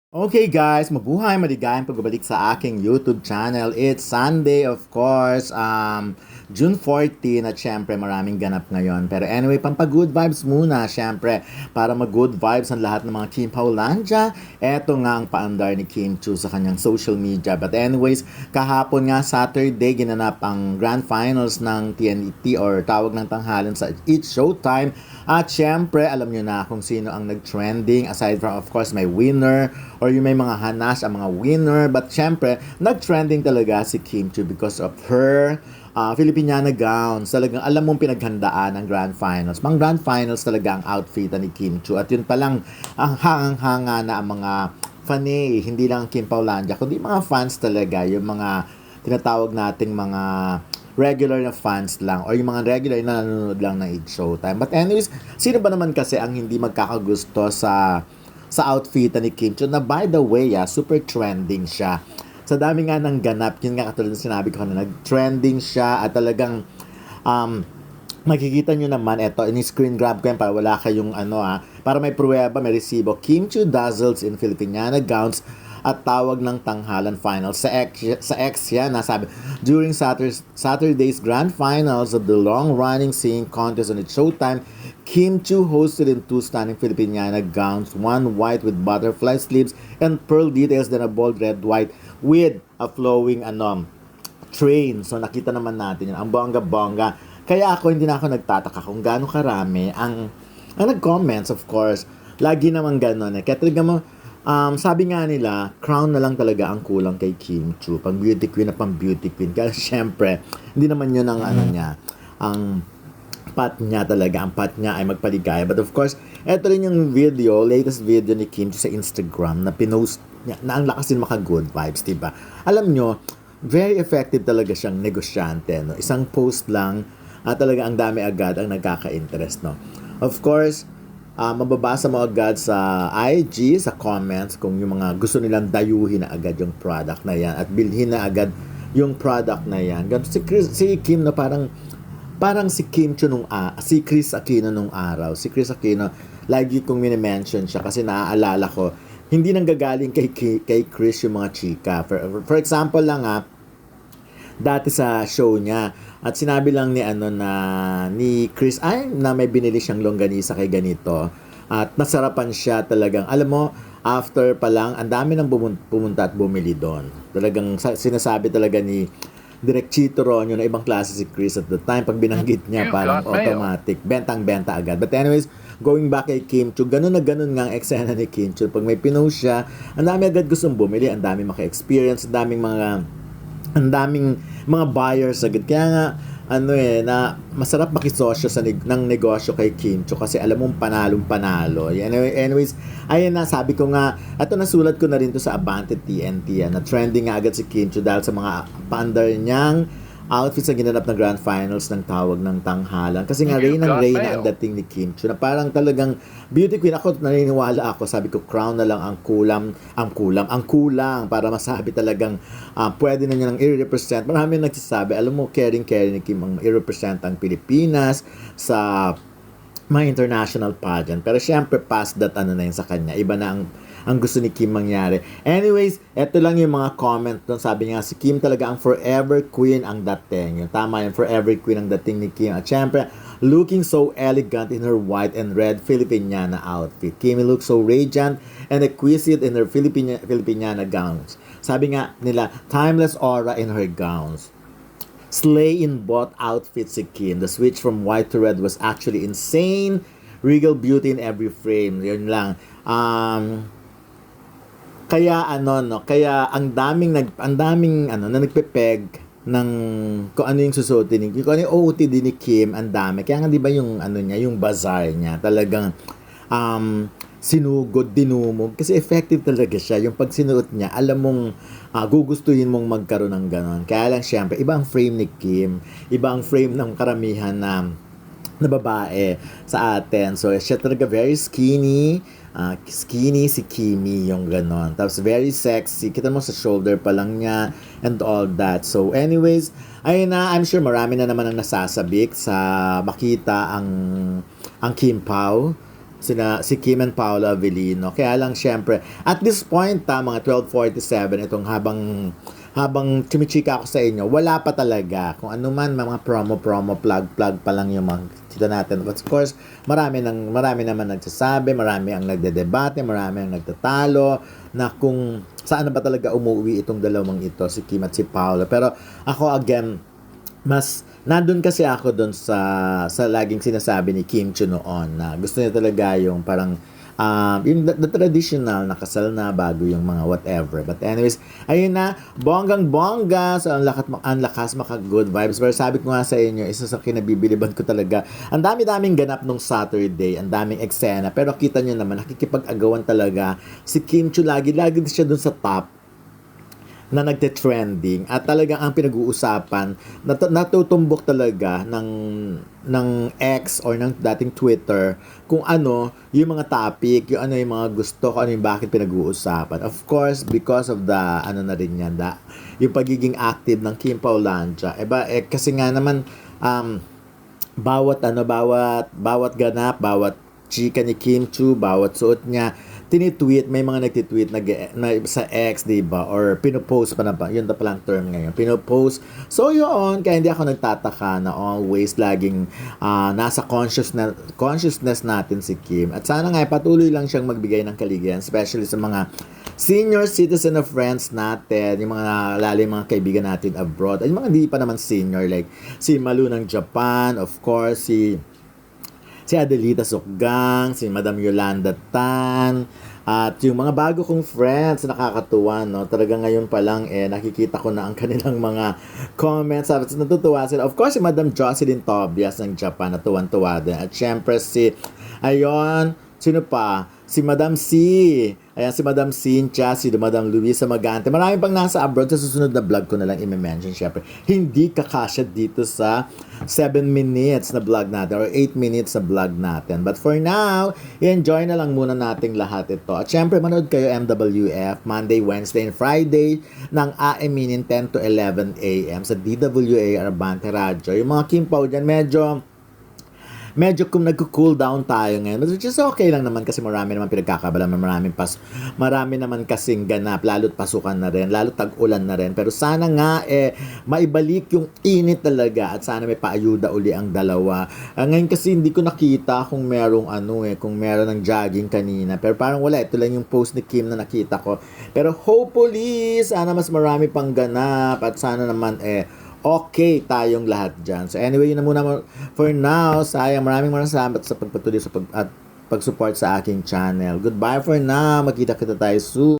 Okay guys, mabuhay, maligayang pagbabalik sa aking YouTube channel. It's Sunday of course, June 14 at syempre maraming ganap ngayon. Pero anyway, pampa-good vibes muna syempre para mag-good vibes ang lahat ng mga Team Paulandia. Eto nga ang paandar ni Kim Chu sa kanyang social media. But anyways, kahapon nga Saturday ginanap ang Grand Finals ng TNT or tawag ng tanghalan sa It's Showtime. At syempre, alam nyo na kung sino ang nag-trending aside from of course may winner or yung may mga hanas ang mga winner. But syempre, nag-trending talaga si Kim Chu because of her Filipiniana gowns. Talagang alam mong pinaghandaan ng Grand Finals. Mang Grand Finals talaga ang outfit ni Kim Chu. At yun palang ang hangang-hanga na ang mga fanay, hindi lang Kim Paulandia, kundi mga fans talaga, yung mga tinatawag nating mga regular na fans lang or yung mga regular na nanonood lang ng It's Showtime. But anyways, sino ba naman kasi ang hindi magkakagusto sa outfit ni Kim Chu na by the way, super trending siya. Sa dami nga ng ganap, yun nga katulad ng sinabi ko na nag-trending siya at talagang makikita nyo naman, eto, ini-screen grab ko yan para wala kayong para may pruweba, may resibo. Kim Chu dazzles in Filipiniana gowns at tawag ng tanghalan finals. Sa X yan, nasabi, during Saturday's grand finals of the long-running singing contest on its Showtime, Kim Chu hosted in two stunning Filipiniana gowns, one white with butterfly sleeves and pearl details, then a bold red-white with a flowing train. So nakita naman natin yun, ang bongga-bongga. Kaya ako, hindi na ako nagtataka kung gaano karami ang nag-comments, of course. Lagi naman gano'n eh. Kaya talaga mo, sabi nga nila, crown na lang talaga ang kulang kay Kim Chu. Pang beauty queen na pang beauty queen. Kaya syempre, hindi naman yun ang niya, ang pat niya talaga. Ang pat niya ay magpaligaya. But of course, eto rin yung video, latest video ni Kim Chu sa Instagram na pinost niya, na ang lakas din maka-good vibes, diba? Alam nyo, very effective talaga siyang negosyante. No? Isang post lang, talaga ang dami agad ang nagkaka-interest. No? Of course, mababasa mo agad sa IG, sa comments, kung yung mga gusto nilang dayuhin na agad yung product na yan at bilhin na agad yung product na yan. Si Kim na parang si Kim Chu si Chris Aquino nung araw. Si Chris Aquino, lagi kong minimension siya kasi naaalala ko, hindi nang gagaling kay Chris yung mga chika. For example lang dati sa show niya at sinabi lang ni Chris ay na may binili siyang longganisa kay ganito at nasarapan siya talagang, alam mo, after pa lang ang dami nang pumunta at bumili doon. Talagang sinasabi talaga ni Direk Chito Ronyo na ibang klase si Chris at the time. Pag binanggit niya, parang automatic, bentang-benta agad. But anyways, going back kay Kim Chu, ganun na ganun nga ang eksena ni Kim Chu. Pag may pinost siya, ang dami agad gustong bumili, ang dami maka-experience, ang daming mga buyers agad. Kaya nga, na masarap makisosyo ng negosyo kay Kim Chu kasi alam mong panalong-panalo. Anyways, ayun na, sabi ko nga, ito nasulat ko na rin to sa Abante TNT, na trending nga agad si Kim Chu dahil sa mga paandar niyang outfits na ginanap ng Grand Finals ng tawag ng tanghalan. Kasi nga, Reyna ang dating ni Kim Chu na parang talagang beauty queen. Ako, naniniwala ako, sabi ko, crown na lang ang kulang para masabi talagang pwede na niya nang i-represent. Marami nagsasabi, alam mo, caring ni Kim ang i-represent ang Pilipinas sa mga international pageant. Pero syempre, past that na yun sa kanya. Iba na ang gusto ni Kim mangyari. Anyways, eto lang yung mga comment doon. Sabi niya, si Kim talaga ang forever queen ang dating. Yung tama yun, forever queen ang dating ni Kim. At syempre, looking so elegant in her white and red Filipiniana outfit. Kim looks so radiant and exquisite in her Filipiniana gowns. Sabi nga nila, timeless aura in her gowns. Slay in both outfits si Kim. The switch from white to red was actually insane. Regal beauty in every frame. Yun lang. Kaya kaya ang daming na nagpepeg ng kung ano yung susuotin ni kung ano yung OOTD ni Kim, ang dami. Kaya nga 'di ba yung niya, yung bazaar niya, talagang sinugod, dinumog kasi effective talaga siya. Yung pag sinuot niya, alam mong gugustuhin mong magkaroon ng ganon. Kaya lang syempre, iba ang frame ni Kim, iba ang frame ng karamihan na babae sa atin. So, siya talaga very skinny. Skinny si Kimi, yung ganon. Tapos, very sexy. Kita mo sa shoulder pa lang niya and all that. So, anyways, ayun na, I'm sure marami na naman ang nasasabik sa makita ang Kim Pao si Kim and Paolo Avellino. Kaya lang syempre, at this point mga 12:47 itong habang chumichika ako sa inyo, wala pa talaga. Kung ano man, mga promo, plug pa lang yung mga kita natin. But of course, marami naman nagsasabi, marami ang nagdedebate, marami ang nagtatalo, na kung saan na ba talaga umuwi itong dalawang ito, si Kim at si Paolo. Pero ako, again, mas nandun kasi ako doon sa laging sinasabi ni Kim Chiu noon na gusto niya talaga yung parang yung the traditional na kasal na bago yung mga whatever. But anyways, ayun na, bonggang-bongga. So, ang lakas maka-good vibes. Pero sabi ko nga sa inyo, isa sa kinabibiliban ko talaga. Ang dami-daming ganap nung Saturday. Ang daming eksena. Pero kita nyo naman, nakikipag-agawan talaga si Kim Chiu. Lagi siya dun sa top na nagte-trending at talagang ang pinag-uusapan natutumbok talaga ng X or ng dating Twitter kung ano yung mga topic, yung ano yung mga gusto, kung ano yung bakit pinag-uusapan. Of course, because of the ano na rin yan, yung pagiging active ng Kim Paulancia. Kasi nga naman bawat ganap, bawat chika ni Kim Chiu, bawat suot niya, tinitweet, may mga nagtitweet na sa X, diba? Or pinopost pa na ba? Yun na palang term ngayon. Pinopost. So, yun. Kaya hindi ako nagtataka na always laging nasa consciousness natin si Kim. At sana nga, patuloy lang siyang magbigay ng kaligayahan, especially sa mga senior citizen of friends natin, yung mga lalim mga kaibigan natin abroad. At yung mga hindi pa naman senior, like si Malu ng Japan, of course, si Adelita Sokgang, si Madam Yolanda Tan, at yung mga bago kong friends, nakakatuwa, no? Talaga ngayon pa lang, nakikita ko na ang kanilang mga comments. Natutuwa sila. Of course, si Madam Jocelyn Tobias ng Japan, natuwan-tuwa din. At syempre sino pa? Si Madam C. Ayan, si Madam Cynthia, si Madam Luisa Magante. Marami pang nasa abroad. Sa susunod na vlog ko na lang i-mention, syempre. Hindi kakasya dito sa 7 minutes na vlog natin or 8 minutes na vlog natin. But for now, i-enjoy na lang muna nating lahat ito. At syempre, manood kayo MWF Monday, Wednesday, and Friday ng aaminin 10 to 11 a.m. sa DWA Arbante Radio. Yung mga Kim Pao dyan, medyo kung nagko-cool down tayo ngayon. But which is okay lang naman kasi marami naman pinagkakabalan, marami naman kasing ganap, lalo't pasukan na rin, lalo't tag-ulan na rin. Pero sana nga maibalik yung init talaga at sana may paayuda uli ang dalawa. Ngayon kasi hindi ko nakita kung merong kung meron ng jogging kanina. Pero parang wala, ito lang yung post ni Kim na nakita ko. Pero hopefully, sana mas marami pang ganap at sana naman okay tayong lahat dyan. So anyway, yun na muna for now. Sayang, maraming salamat sa pagpatuloy at pag-support sa aking channel. Goodbye for now. Makita kita tayo soon.